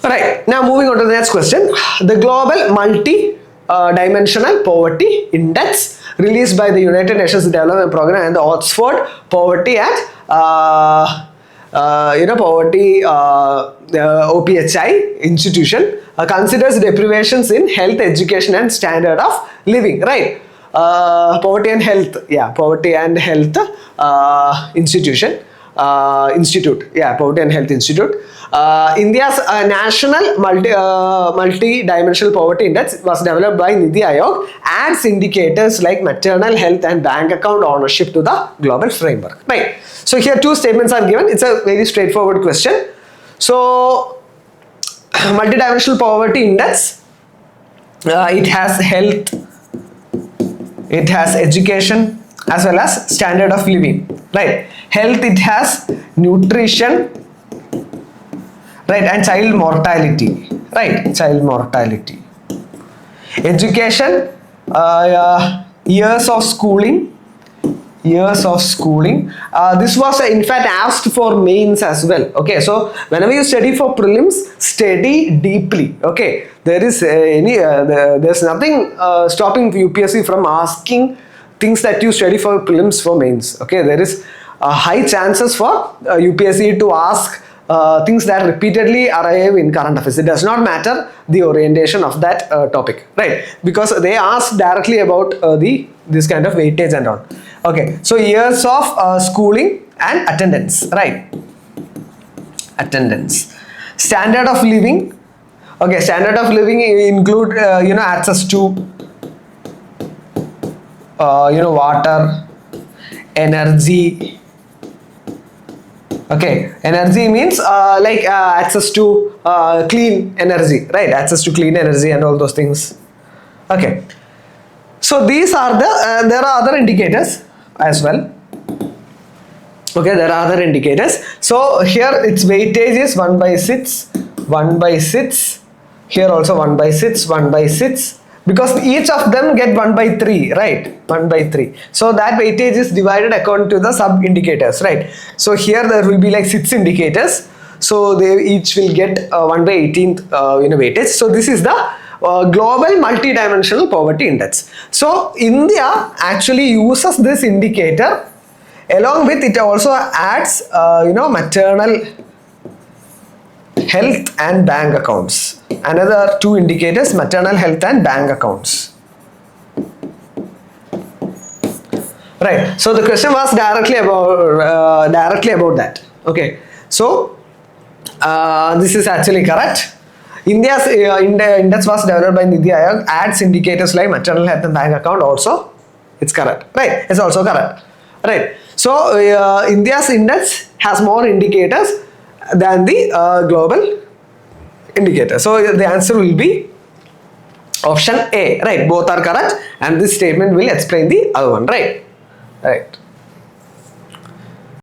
Right, now moving on to the next question. The Global Multi-Dimensional Poverty Index released by the United Nations Development Programme and the Oxford Poverty and OPHI institution considers deprivations in health, education and standard of living, right? Poverty and health institute, Poverty and Health Institute. India's national multi-dimensional poverty index was developed by Niti Aayog, adds indicators like maternal health and bank account ownership to the global framework. Right. So here two statements are given. It's a very straightforward question. So multi-dimensional poverty index, it has health, it has education as well as standard of living, right? Health, it has nutrition, right, and child mortality, right? Child mortality. Education, years of schooling. This was in fact asked for mains as well. Okay, so whenever you study for prelims, study deeply. Okay, there's nothing stopping UPSC from asking things that you study for prelims for mains. Okay, there is high chances for UPSC to ask things that repeatedly arrive in current affairs. It does not matter the orientation of that topic, right? Because they ask directly about this kind of weightage and all. Okay, so years of schooling and attendance, right? Attendance. Standard of living. Okay, standard of living include access to water, energy. Okay, energy means access to clean energy, right? Access to clean energy and all those things. Okay, so these are the there are other indicators as well. Okay, there are other indicators. So here its weightage is 1/6, 1/6. Here also 1/6, 1/6. Because each of them get 1/3, right? 1/3. So that weightage is divided according to the sub indicators, right? So here there will be like 6 indicators. So they each will get 1/18 weightage. So this is the Global Multidimensional Poverty Index. So India actually uses this indicator, along with it also adds maternal health and bank accounts. Another 2 indicators, maternal health and bank accounts. Right. So the question was directly about that. Okay. So this is actually correct. India's index was developed by Niti Aayog, adds indicators like maternal health and bank account also. It's correct, right? It's also correct, right? So India's index has more indicators than the global indicator. So the answer will be option A, right? Both are correct, and this statement will explain the other one, right? Right.